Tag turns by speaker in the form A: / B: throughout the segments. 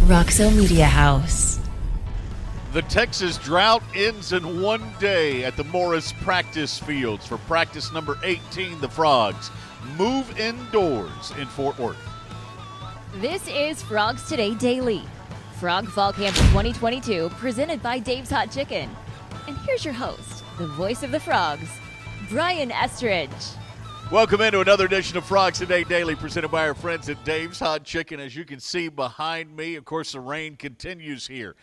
A: Roxo Media House.
B: The Texas drought ends in one day at the Morris practice fields. For practice number 18, the Frogs move indoors in Fort Worth.
C: This is Frogs Today Daily. Frog Fall Camp 2022 presented by Dave's Hot Chicken. And here's your host, the voice of the Frogs, Brian Estridge.
B: Welcome into another edition of Frogs Today Daily presented by our friends at Dave's Hot Chicken. As you can see behind me, of course, the rain continues here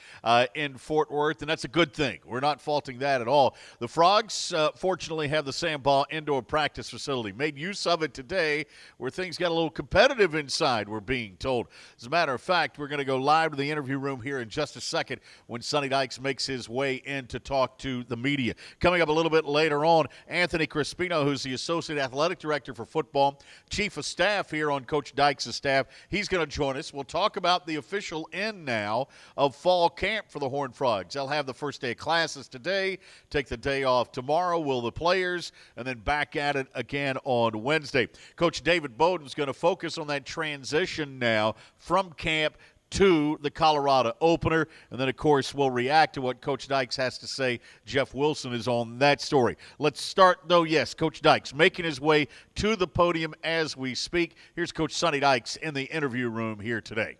B: in Fort Worth, and that's a good thing. We're not faulting that at all. The Frogs, fortunately, have the Sandball indoor practice facility. Made use of it today where things got a little competitive inside, we're being told. As a matter of fact, we're going to go live to the interview room here in just a second when SONNY Dykes makes his way in to talk to the media. Coming up a little bit later on, Anthony Crespino, who's the Associate Athletic Director for Football, Chief of Staff here on Coach Dykes' staff. He's going to join us. We'll talk about the official end now of fall camp for the Horned Frogs. They'll have the first day of classes today, take the day off tomorrow, will the players, and then back at it again on Wednesday. Coach David Beaudin is going to focus on that transition now from camp to the Colorado opener. And then, of course, we'll react to what Coach Dykes has to say. Jeff Wilson is on that story. Let's start, though, yes, Coach Dykes making his way to the podium as we speak. Here's Coach SONNY Dykes in the interview room here today.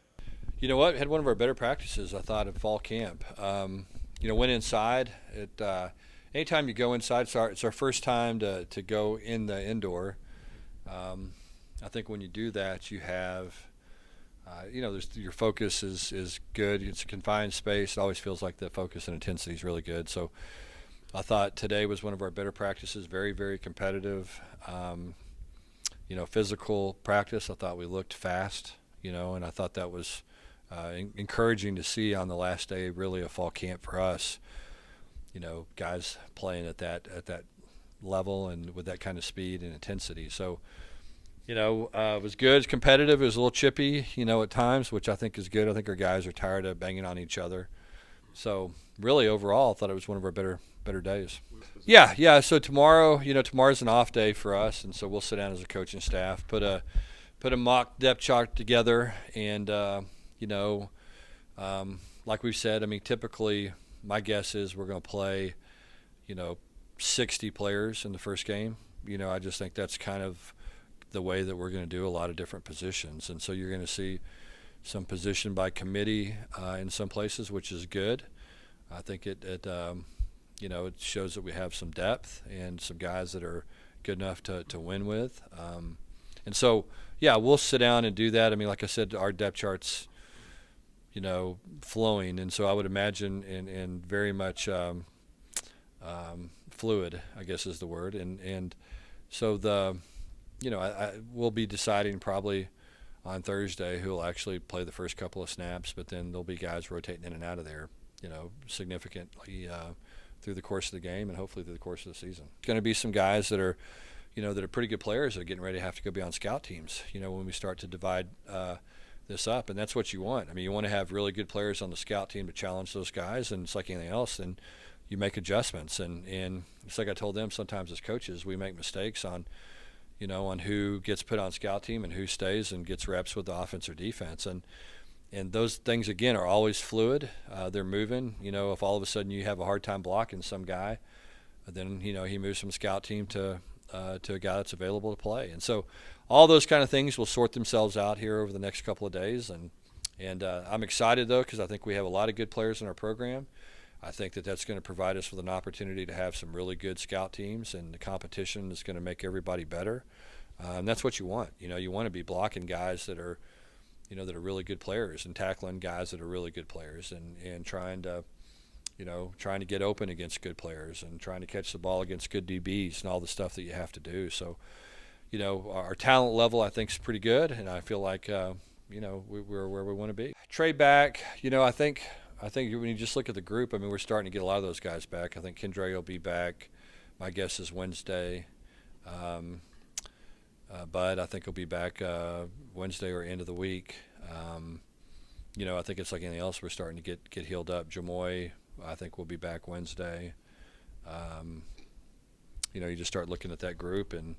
D: You know what? Had one of our better practices, I thought, at fall camp. Went inside. Anytime you go inside, it's our first time to go in the indoor. I think when you do that, you have – your focus is good. It's a confined space. It always feels like the focus and intensity is really good. So I thought today was one of our better practices, very, very competitive, physical practice. I thought we looked fast, and I thought that was encouraging to see on the last day, really a fall camp for us. Guys playing at that level and with that kind of speed and intensity. So it was good. It's competitive. It was a little chippy, at times, which I think is good. I think our guys are tired of banging on each other. So really, overall, I thought it was one of our better days. Yeah. So tomorrow, tomorrow's an off day for us, and so we'll sit down as a coaching staff, put a mock depth chart together, and like we've said, typically my guess is we're going to play, 60 players in the first game. I just think that's kind of the way that we're going to do a lot of different positions, and so you're going to see some position by committee in some places, which is good. I think it shows that we have some depth and some guys that are good enough to win with, and so we'll sit down and do that. Like I said, our depth charts flowing, and so I would imagine and very much fluid, I guess is the word, and so we'll be deciding probably on Thursday who will actually play the first couple of snaps, but then there'll be guys rotating in and out of there, significantly through the course of the game and hopefully through the course of the season. It's going to be some guys that are, that are pretty good players that are getting ready to have to go be on scout teams, when we start to divide this up, and that's what you want. You want to have really good players on the scout team to challenge those guys, and it's like anything else, and you make adjustments, and it's like I told them sometimes as coaches, we make mistakes on who gets put on scout team and who stays and gets reps with the offense or defense. And those things, again, are always fluid. They're moving. If all of a sudden you have a hard time blocking some guy, then, he moves from scout team to a guy that's available to play. And so all those kind of things will sort themselves out here over the next couple of days. And I'm excited, though, because I think we have a lot of good players in our program. I think that's going to provide us with an opportunity to have some really good scout teams, and the competition is going to make everybody better. And that's what you want. You want to be blocking guys that are, that are really good players, and tackling guys that are really good players, and trying to get open against good players, and trying to catch the ball against good DBs and all the stuff that you have to do. So, our talent level I think is pretty good, and I feel like we're where we want to be. Trade back, I think when you just look at the group, we're starting to get a lot of those guys back. I think Kendra will be back. My guess is Wednesday. Bud, I think he'll be back Wednesday or end of the week. I think it's like anything else. We're starting to get healed up. Jamoy, I think, will be back Wednesday. You just start looking at that group, and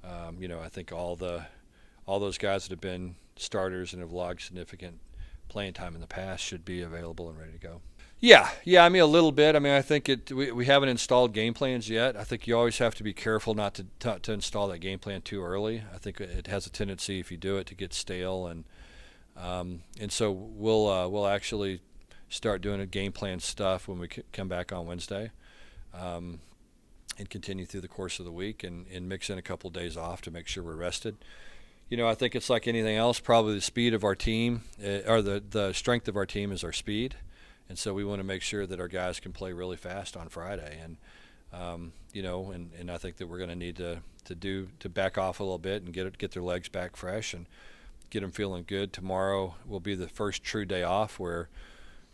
D: I think all those guys that have been starters and have logged significant playing time in the past should be available and ready to go. Yeah, I mean, a little bit. I mean, I think we haven't installed game plans yet. I think you always have to be careful not to install that game plan too early. I think it has a tendency, if you do it, to get stale, and so we'll actually start doing a game plan stuff when we come back on Wednesday, and continue through the course of the week, and mix in a couple of days off to make sure we're rested. I think it's like anything else. Probably the speed of our team, or the strength of our team is our speed. And so we want to make sure that our guys can play really fast on Friday, and and I think that we're going to need to back off a little bit and get their legs back fresh and get them feeling good. Tomorrow will be the first true day off where,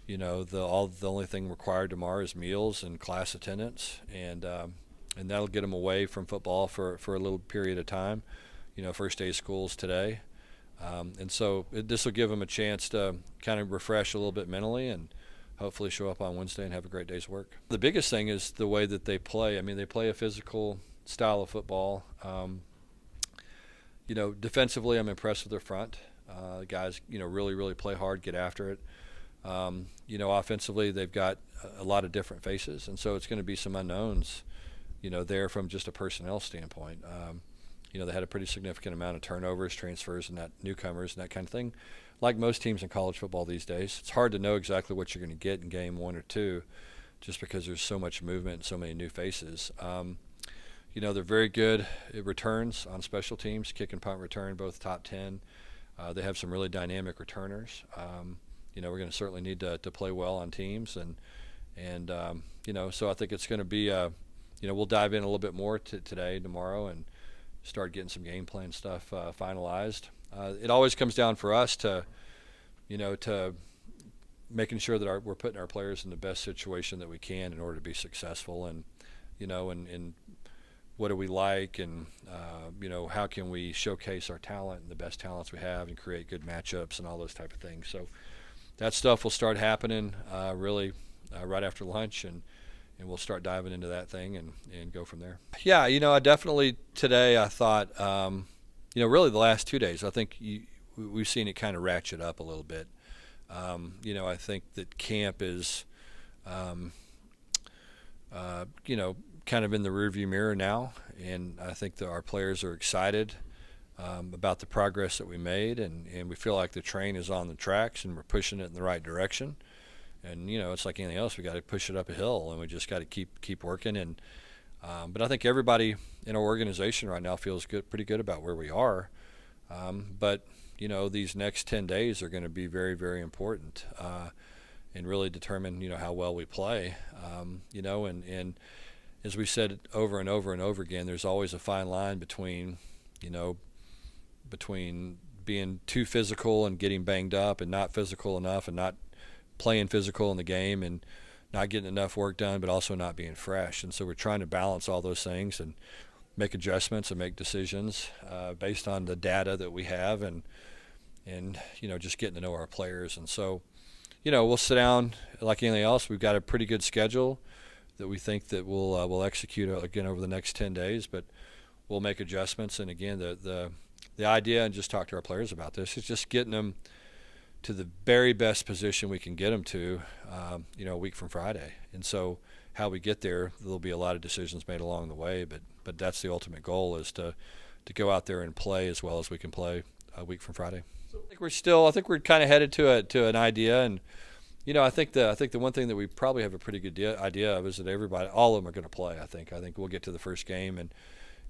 D: the only thing required tomorrow is meals and class attendance, and that'll get them away from football for a little period of time. First day of school is today, and so this will give them a chance to kind of refresh a little bit mentally and hopefully show up on Wednesday and have a great day's work. The biggest thing is the way that they play. I mean, they play a physical style of football. Defensively, I'm impressed with their front. The guys, really, really play hard, get after it. Offensively, they've got a lot of different faces, and so it's going to be some unknowns, there from just a personnel standpoint. They had a pretty significant amount of turnovers, transfers, and newcomers and that kind of thing. Like most teams in college football these days, it's hard to know exactly what you're going to get in game 1 or 2 just because there's so much movement and so many new faces. They're very good at returns on special teams, kick and punt return, both top 10. They have some really dynamic returners. We're going to certainly need to play well on teams. So I think it's going to be, we'll dive in a little bit more today, tomorrow, and start getting some game plan stuff finalized. It always comes down for us to making sure that we're putting our players in the best situation that we can in order to be successful, and what do we like, and how can we showcase our talent and the best talents we have and create good matchups and all those type of things. So that stuff will start happening really right after lunch, and we'll start diving into that thing and go from there. Yeah, I definitely today I thought, really the last 2 days, I think we've seen it kind of ratchet up a little bit. I think that camp is, kind of in the rearview mirror now, and I think that our players are excited about the progress that we made, and we feel like the train is on the tracks and we're pushing it in the right direction. And it's like anything else, we got to push it up a hill, and we just got to keep working. And but I think everybody in our organization right now feels pretty good about where we are. But these next 10 days are going to be very, very important, and really determine how well we play. And as we said over and over and over again, there's always a fine line between being too physical and getting banged up, and not physical enough and not playing physical in the game, and not getting enough work done, but also not being fresh. And so we're trying to balance all those things and make adjustments and make decisions based on the data that we have, and just getting to know our players. And so we'll sit down like anything else. We've got a pretty good schedule that we think that we'll execute again over the next 10 days, but we'll make adjustments. And again, the idea, and just talk to our players about this, is just getting them to the very best position we can get them to, a week from Friday. And so how we get there, there'll be a lot of decisions made along the way, but that's the ultimate goal, is to go out there and play as well as we can play a week from Friday. I think we're kind of headed to an idea, and I think the one thing that we probably have a pretty good idea of is that all of them are going to play. I think we'll get to the first game,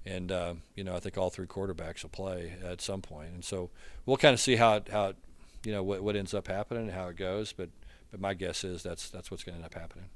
D: and I think all 3 quarterbacks will play at some point, and so we'll kind of see how what ends up happening and how it goes, but my guess is that's what's going to end up happening.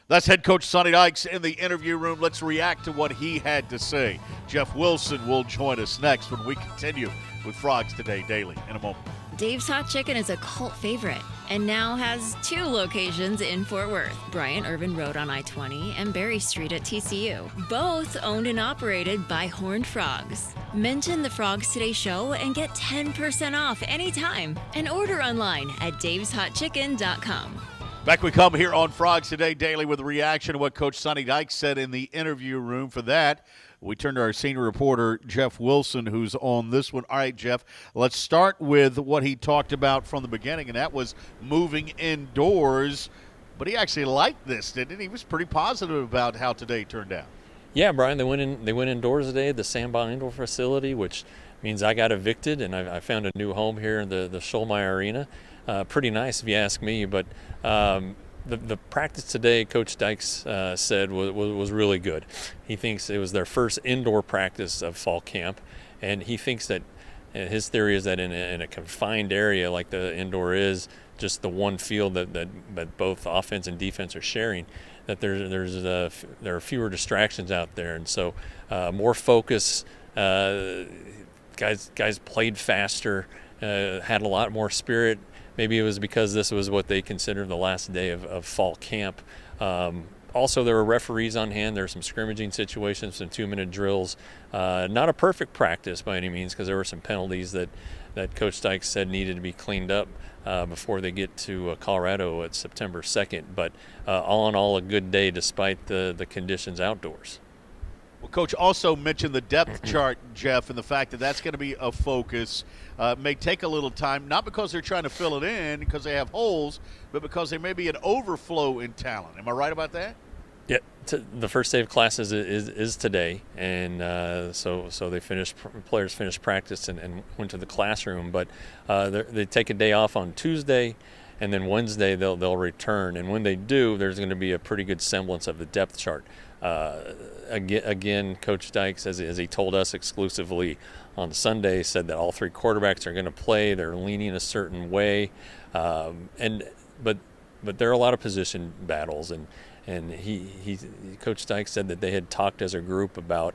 B: That's head coach Sonny Dykes in the interview room. Let's react to what he had to say. Jeff Wilson will join us next when we continue with Frogs Today Daily in a moment.
C: Dave's Hot Chicken is a cult favorite and now has 2 locations in Fort Worth, Bryant Irvin Road on I-20 and Berry Street at TCU, both owned and operated by Horned Frogs. Mention the Frogs Today show and get 10% off anytime, and order online at daveshotchicken.com.
B: Back we come here on Frogs Today Daily with a reaction to what Coach Sonny Dykes said in the interview room. For that, We turn to our senior reporter, Jeff Wilson, who's on this one. All right, Jeff, let's start with what he talked about from the beginning, and that was moving indoors. But he actually liked this, didn't he? He was pretty positive about how today turned out.
E: Yeah, Brian, they went indoors today at the Sandball Indoor Facility, which means I got evicted, and I found a new home here in the Scholmeyer Arena. Pretty nice, if you ask me, but the practice today, Coach Dykes said was really good. He thinks it was their first indoor practice of fall camp, and he thinks that his theory is that in a confined area like the indoor is, just the one field that both offense and defense are sharing, that there are fewer distractions out there, and so more focus. Guys played faster, had a lot more spirit. Maybe it was because this was what they considered the last day of fall camp. Also, there were referees on hand. There were some scrimmaging situations, some 2-minute drills. Not a perfect practice by any means, because there were some penalties that Coach Dykes said needed to be cleaned up before they get to Colorado at September 2nd. But all in all, a good day despite the conditions outdoors.
B: Well, Coach also mentioned the depth chart, Jeff, and the fact that that's going to be a focus. May take a little time, not because they're trying to fill it in because they have holes, but because there may be an overflow in talent. Am I right about that?
E: Yeah, the first day of classes is today, and so players finished practice and went to the classroom. But they take a day off on Tuesday, and then Wednesday they'll return. And when they do, there's going to be a pretty good semblance of the depth chart. Again, Coach Dykes, as he told us exclusively on Sunday, said that all 3 quarterbacks are going to play. They're leaning a certain way, but there are a lot of position battles, and Coach Dykes said that they had talked as a group about,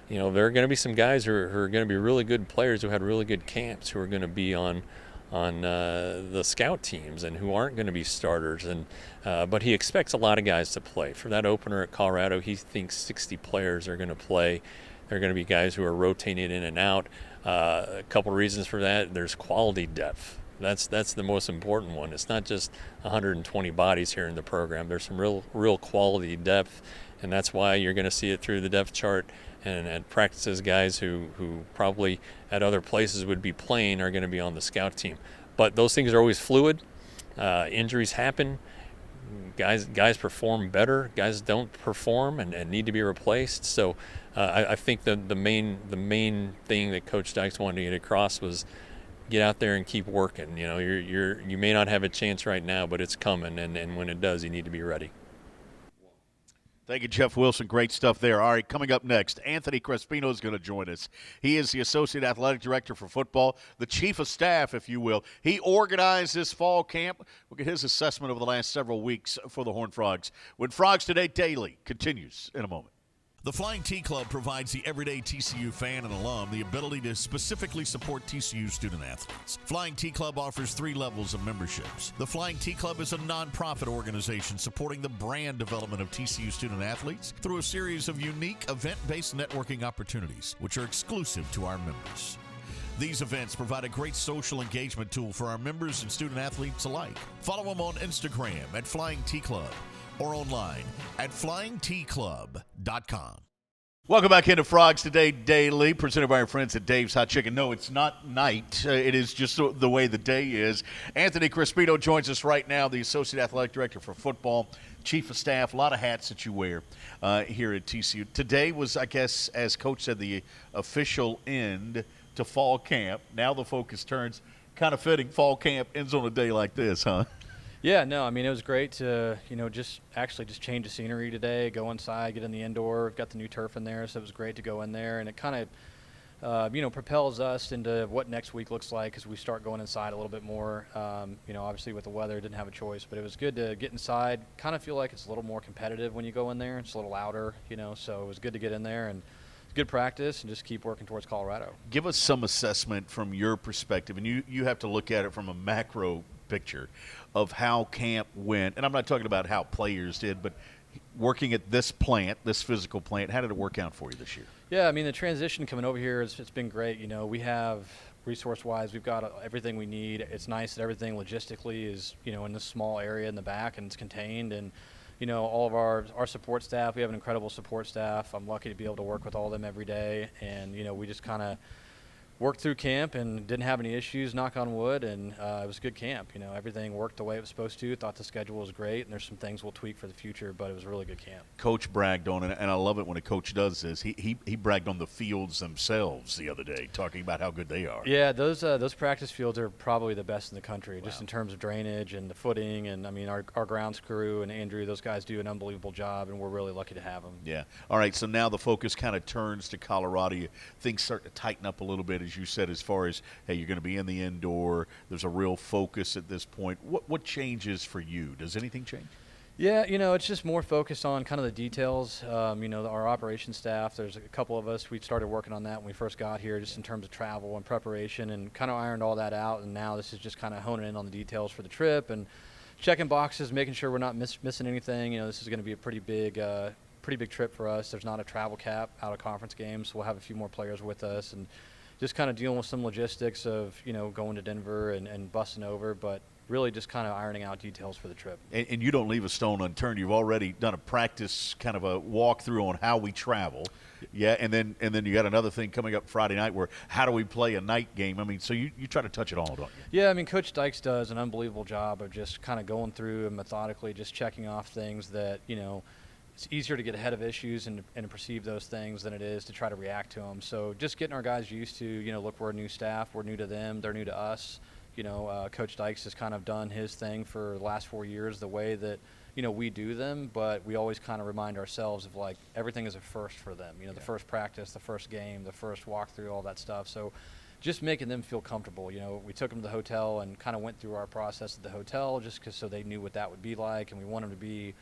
E: there are going to be some guys who are going to be really good players who had really good camps who are going to be on the scout teams and who aren't going to be starters, but he expects a lot of guys to play. For that opener at Colorado, he thinks 60 players are going to play. There are going to be guys who are rotating in and out. A couple reasons for that: there's quality depth. That's the most important one. It's not just 120 bodies here in the program. There's some real quality depth, and that's why you're going to see it through the depth chart. And at practices, guys who probably at other places would be playing are going to be on the scout team. But those things are always fluid. Injuries happen. Guys perform better. Guys don't perform and need to be replaced. So I think the main thing that Coach Dykes wanted to get across was get out there and keep working. You may not have a chance right now, but it's coming, and when it does, you need to be ready.
B: Thank you, Jeff Wilson. Great stuff there. All right, coming up next, Anthony Crespino is going to join us. He is the Associate Athletic Director for football, the Chief of Staff, if you will. He organized this fall camp. We'll get his assessment over the last several weeks for the Horned Frogs when Frogs Today Daily continues in a moment.
F: The Flying T Club provides the everyday TCU fan and alum the ability to specifically support TCU student athletes. Flying T Club offers 3 levels of memberships. The Flying T Club is a nonprofit organization supporting the brand development of TCU student athletes through a series of unique event-based networking opportunities, which are exclusive to our members. These events provide a great social engagement tool for our members and student athletes alike. Follow them on Instagram at Flying T Club or online at flyingtclub.com.
B: Welcome back into Frogs Today Daily, presented by our friends at Dave's Hot Chicken. No, it's not night. It is just the way the day is. Anthony Crespino joins us right now, the Associate Athletic Director for football, Chief of Staff, a lot of hats that you wear here at TCU. Today was, I guess, as Coach said, the official end to fall camp. Now the focus turns, kind of fitting, fall camp ends on a day like this, huh?
G: Yeah, no, I mean, it was great to, just change the scenery today, go inside, get in the indoor. We've got the new turf in there, so it was great to go in there. And it kind of, propels us into what next week looks like as we start going inside a little bit more. Obviously with the weather, didn't have a choice, but it was good to get inside. Kind of feel like it's a little more competitive when you go in there. It's a little louder, so it was good to get in there and good practice and just keep working towards Colorado.
B: Give us some assessment from your perspective, and you have to look at it from a macro picture of how camp went. And I'm not talking about how players did, but working at this plant, this physical plant, how did it work out for you this year?
G: Yeah, I mean, the transition coming over here, it's been great. We have, resource-wise, we've got everything we need. It's nice that everything logistically is, in this small area in the back and it's contained. And, all of our support staff. We have an incredible support staff. I'm lucky to be able to work with all of them every day. And, we just kind of worked through camp and didn't have any issues, knock on wood, and it was a good camp. Everything worked the way it was supposed to. Thought the schedule was great, and there's some things we'll tweak for the future, but it was a really good camp.
B: Coach bragged on it, and I love it when a coach does this. He bragged on the fields themselves the other day, talking about how good they are.
G: Yeah, those practice fields are probably the best in the country, just in terms of drainage and the footing. And, our grounds crew and Andrew, those guys do an unbelievable job, and we're really lucky to have them.
B: Yeah. All right, so now the focus kind of turns to Colorado. Things start to tighten up a little bit, as you said, as far as, hey, you're going to be in the indoor. There's a real focus at this point. What changes for you? Does anything change?
G: Yeah, it's just more focused on kind of the details. Our operations staff, there's a couple of us, we started working on that when we first got here, just in terms of travel and preparation, and kind of ironed all that out. And now this is just kind of honing in on the details for the trip and checking boxes, making sure we're not missing anything. This is going to be a pretty big trip for us. There's not a travel cap out of conference games, so we'll have a few more players with us, and just kind of dealing with some logistics of, going to Denver and busting over, but really just kind of ironing out details for the trip.
B: And you don't leave a stone unturned. You've already done a practice, kind of a walkthrough on how we travel. Yeah, and then you got another thing coming up Friday night where how do we play a night game? So you try to touch it all, don't you?
G: Yeah, Coach Dykes does an unbelievable job of just kind of going through and methodically just checking off things that, it's easier to get ahead of issues and perceive those things than it is to try to react to them. So just getting our guys used to, look, we're a new staff, we're new to them, they're new to us. Coach Dykes has kind of done his thing for the last 4 years the way that, we do them, but we always kind of remind ourselves of, like, everything is a first for them. The first practice, the first game, the first walkthrough, all that stuff. So just making them feel comfortable. We took them to the hotel and kind of went through our process at the hotel just so they knew what that would be like, and we want them to be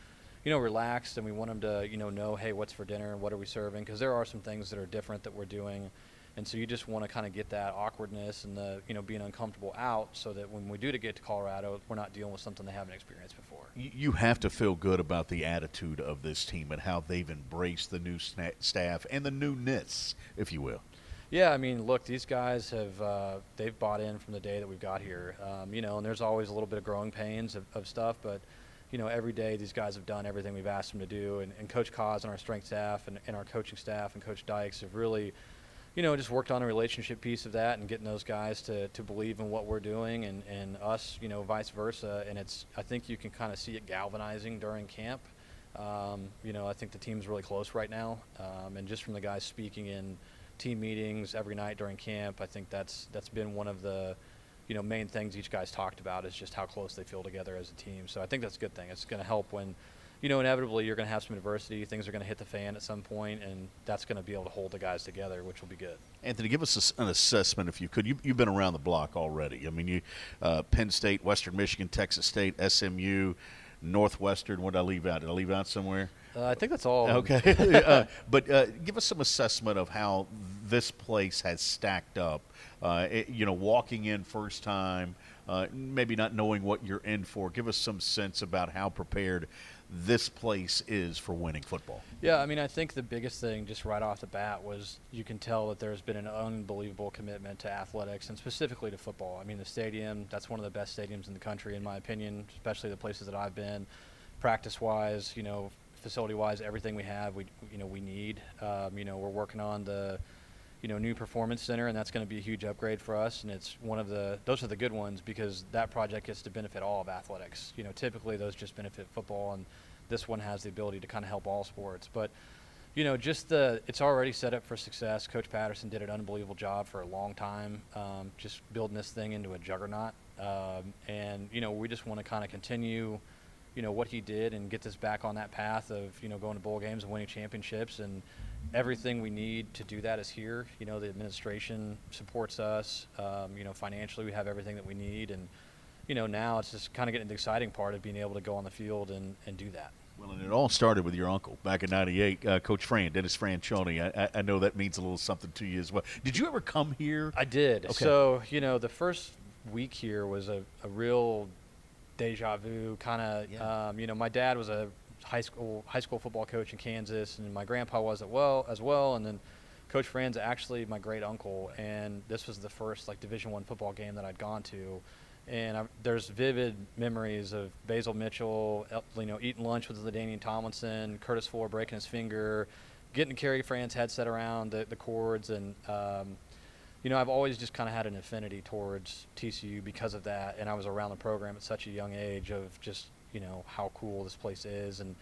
G: relaxed, and we want them to, know, hey, what's for dinner and what are we serving? Because there are some things that are different that we're doing. And so you just want to kind of get that awkwardness and the, being uncomfortable out so that when we do to get to Colorado, we're not dealing with something they haven't experienced before.
B: You have to feel good about the attitude of this team and how they've embraced the new staff and the newness, if you will.
G: Yeah, look, these guys have they've bought in from the day that we've got here. And there's always a little bit of growing pains of stuff, but every day these guys have done everything we've asked them to do. And Coach Kaz and our strength staff and our coaching staff and Coach Dykes have really, just worked on a relationship piece of that and getting those guys to believe in what we're doing and us, vice versa. And I think you can kind of see it galvanizing during camp. I think the team's really close right now. And just from the guys speaking in team meetings every night during camp, I think that's been one of the main things each guy's talked about is just how close they feel together as a team. So I think that's a good thing. It's going to help when, inevitably you're going to have some adversity. Things are going to hit the fan at some point, and that's going to be able to hold the guys together, which will be good.
B: Anthony, give us an assessment, if you could. You've been around the block already. Penn State, Western Michigan, Texas State, SMU, Northwestern. What did I leave out? Did I leave out somewhere?
G: I think that's all.
B: Okay. But give us some assessment of how this place has stacked up. Walking in first time, maybe not knowing what you're in for. Give us some sense about how prepared this place is for winning football.
G: Yeah, I think the biggest thing just right off the bat was you can tell that there's been an unbelievable commitment to athletics and specifically to football. The stadium, that's one of the best stadiums in the country in my opinion, especially the places that I've been. Practice-wise, facility-wise, everything we have, we need. We're working on the new performance center, and that's going to be a huge upgrade for us. And it's those are the good ones because that project gets to benefit all of athletics. Typically those just benefit football, and this one has the ability to kind of help all sports. But it's already set up for success. Coach Patterson did an unbelievable job for a long time, just building this thing into a juggernaut. And we just want to kind of continue what he did and get this back on that path of going to bowl games and winning championships. And everything we need to do that is here. The administration supports us. Financially we have everything that we need, and now it's just kind of getting the exciting part of being able to go on the field and do that.
B: Well, and it all started with your uncle back in '98, Coach Dennis Franchione. I know that means a little something to you as well. Did you ever come here?
G: I did.
B: Okay.
G: So the first week here was a real deja vu kind of.
B: Yeah.
G: My dad was a high school football coach in Kansas, and my grandpa was as well, and then Coach Fran's actually my great uncle, and this was the first Division I football game that I'd gone to, And there's vivid memories of Basil Mitchell, eating lunch with LaDainian Tomlinson, Curtis Fuller breaking his finger, getting to carry Fran's headset around the cords. And, I've always just kind of had an affinity towards TCU because of that. And I was around the program at such a young age of just, how cool this place is. And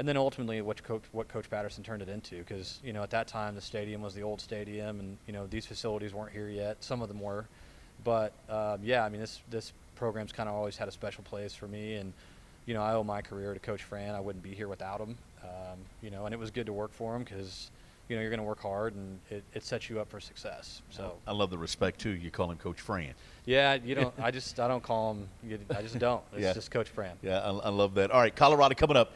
G: then ultimately what Coach Patterson turned it into, because, at that time the stadium was the old stadium, and, these facilities weren't here yet. Some of them were. But, this program's kind of always had a special place for me. And, I owe my career to Coach Fran. I wouldn't be here without him. And it was good to work for him because, you're going to work hard, and it sets you up for success. So
B: I love the respect, too. You call him Coach Fran.
G: Yeah, I don't call him. I just don't. It's just Coach Fran.
B: Yeah, I love that. All right, Colorado coming up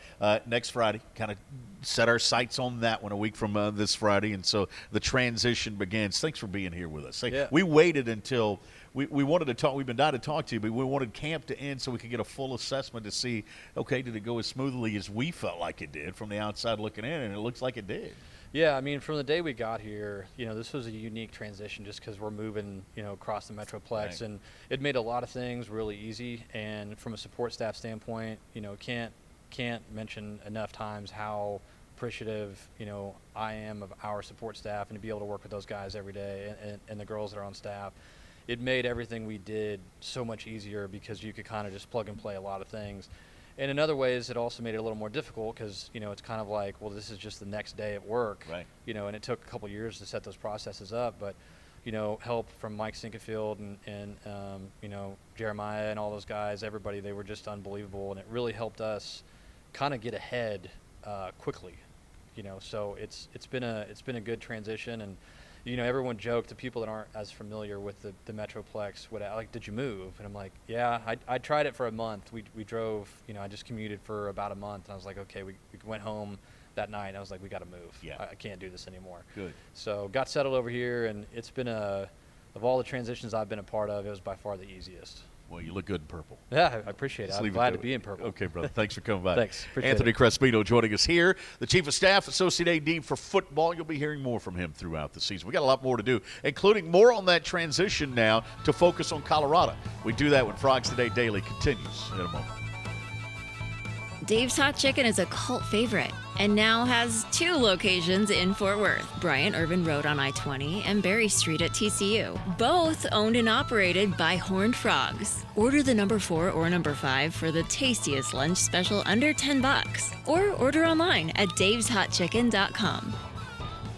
B: next Friday. Kind of set our sights on that one a week from this Friday, and so the transition begins. Thanks for being here with us. We waited until we wanted to talk. We've been dying to talk to you, but we wanted camp to end so we could get a full assessment to see, okay, did it go as smoothly as we felt like it did from the outside looking in, and it looks like it did.
G: Yeah, from the day we got here, this was a unique transition just because we're moving, across the Metroplex, right. And it made a lot of things really easy. And from a support staff standpoint, can't mention enough times how appreciative, I am of our support staff, and to be able to work with those guys every day and the girls that are on staff. It made everything we did so much easier because you could kind of just plug and play a lot of things. And in other ways, it also made it a little more difficult because, it's kind of like, well, this is just the next day at work.
B: Right.
G: And it took a couple years to set those processes up. But, help from Mike Sinkefield and Jeremiah and all those guys, everybody, they were just unbelievable. And it really helped us kind of get ahead quickly, So it's been a good transition. And, everyone joked, the people that aren't as familiar with the Metroplex, did you move? And I'm like, yeah, I tried it for a month. We drove, I just commuted for about a month. And I was like, okay, we went home that night. And I was like, we got to move.
B: Yeah.
G: I can't do this anymore.
B: Good.
G: So got settled over here, and it's been of all the transitions I've been a part of, it was by far the easiest.
B: Well, you look good in purple.
G: Yeah, I appreciate it. I'm glad to be in purple.
B: Okay, brother. Thanks for coming by.
G: Thanks. Appreciate
B: Anthony
G: it.
B: Crespino joining us here, the Chief of Staff, Associate AD for football. You'll be hearing more from him throughout the season. We got a lot more to do, including more on that transition now to focus on Colorado. We do that when Frogs Today Daily continues in a moment.
A: Dave's Hot Chicken is a cult favorite and now has 2 locations in Fort Worth, Bryant Irvin Road on I-20 and Berry Street at TCU. Both owned and operated by Horned Frogs. Order the number 4 or number 5 for the tastiest lunch special under $10. Or order online at daveshotchicken.com.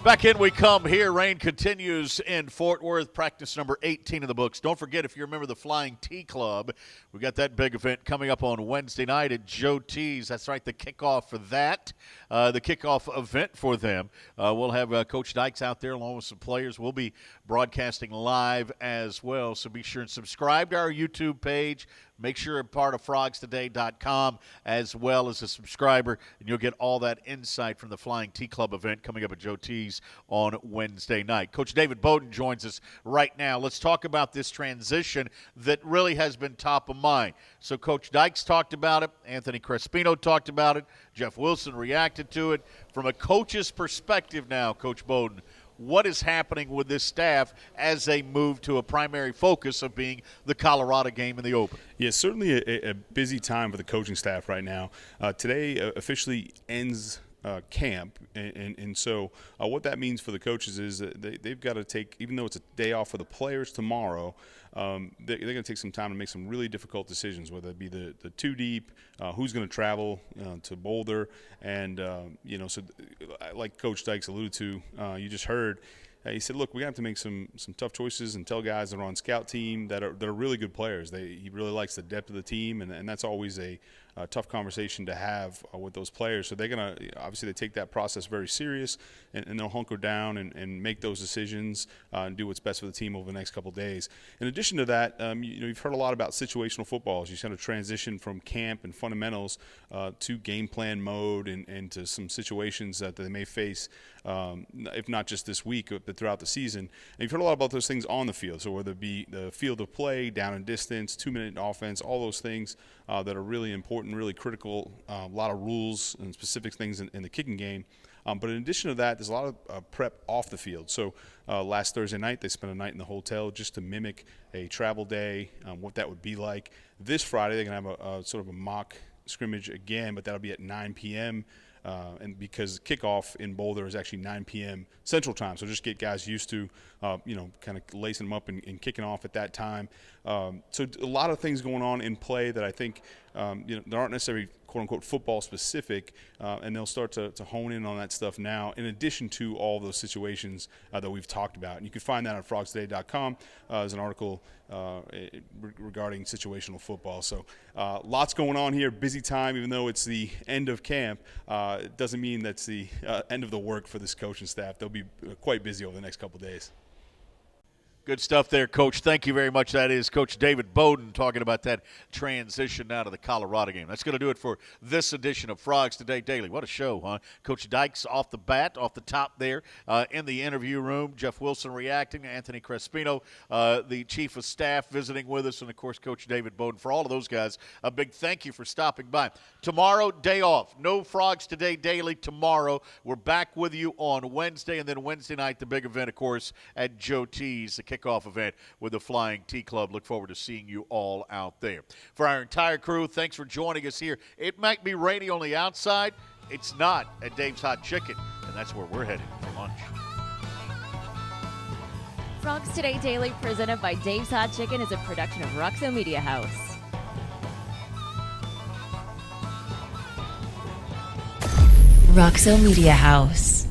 B: Back in we come here. Rain continues in Fort Worth. Practice number 18 in the books. Don't forget, if you remember the Flying T Club, we got that big event coming up on Wednesday night at Joe T's. That's right, the kickoff for that, the kickoff event for them. We'll have Coach Dykes out there along with some players. We'll be broadcasting live as well, so be sure and subscribe to our YouTube page. Make sure you're part of frogstoday.com as well as a subscriber, and you'll get all that insight from the Flying T Club event coming up at Joe T's on Wednesday night. Coach David Beaudin joins us right now. Let's talk about this transition that really has been top of mind. So Coach Dykes talked about it. Anthony Crespino talked about it. Jeff Wilson reacted to it. From a coach's perspective now, Coach Beaudin, what is happening with this staff as they move to a primary focus of being the Colorado game in the open?
H: Yeah, certainly a busy time for the coaching staff right now. Today officially ends camp, and so what that means for the coaches is that they've got to take, even though it's a day off for the players tomorrow, they're going to take some time to make some really difficult decisions, whether it be the two deep, who's going to travel to Boulder, and so like Coach Dykes alluded to, you just heard. He said, look, we have to make some tough choices and tell guys that are on scout team that are really good players. He really likes the depth of the team, and that's always a tough conversation to have with those players. So they're going to, obviously they take that process very serious, and they'll hunker down and make those decisions and do what's best for the team over the next couple of days. In addition to that, you've heard a lot about situational football as you kind of transition from camp and fundamentals to game plan mode and to some situations that they may face, if not just this week, but throughout the season. And you've heard a lot about those things on the field. So whether it be the field of play, down and distance, 2-minute offense, all those things that are really important, really critical, a lot of rules and specific things in the kicking game. But in addition to that, there's a lot of prep off the field. So last Thursday night, they spent a night in the hotel just to mimic a travel day, what that would be like. This Friday, they're going to have a sort of a mock scrimmage again, but that'll be at 9 p.m. And because kickoff in Boulder is actually 9 p.m. Central Time, so just get guys used to, kind of lacing them up and kicking off at that time. So a lot of things going on in play that I think, there aren't necessarily quote-unquote football specific, and they'll start to hone in on that stuff now, in addition to all those situations that we've talked about. And you can find that on frogstoday.com. There's an article regarding situational football. So lots going on here, busy time, even though it's the end of camp. It doesn't mean that's the end of the work for this coaching staff. They'll be quite busy over the next couple of days.
B: Good stuff there, Coach. Thank you very much. That is Coach David Beaudin talking about that transition now to the Colorado game. That's going to do it for this edition of Frogs Today Daily. What a show, huh? Coach Dykes off the top there in the interview room. Jeff Wilson reacting. Anthony Crespino, the chief of staff, visiting with us. And, of course, Coach David Beaudin. For all of those guys, a big thank you for stopping by. Tomorrow, day off. No Frogs Today Daily tomorrow. We're back with you on Wednesday. And then Wednesday night, the big event, of course, at Joe T's, the kickoff event with the Flying T Club. Look forward to seeing you all out there. For our entire crew, thanks for joining us here. It might be rainy on the outside. It's not at Dave's Hot Chicken, and that's where we're headed for lunch.
C: Frogs Today Daily, presented by Dave's Hot Chicken, is a production of Roxo Media House.
A: Roxo Media House.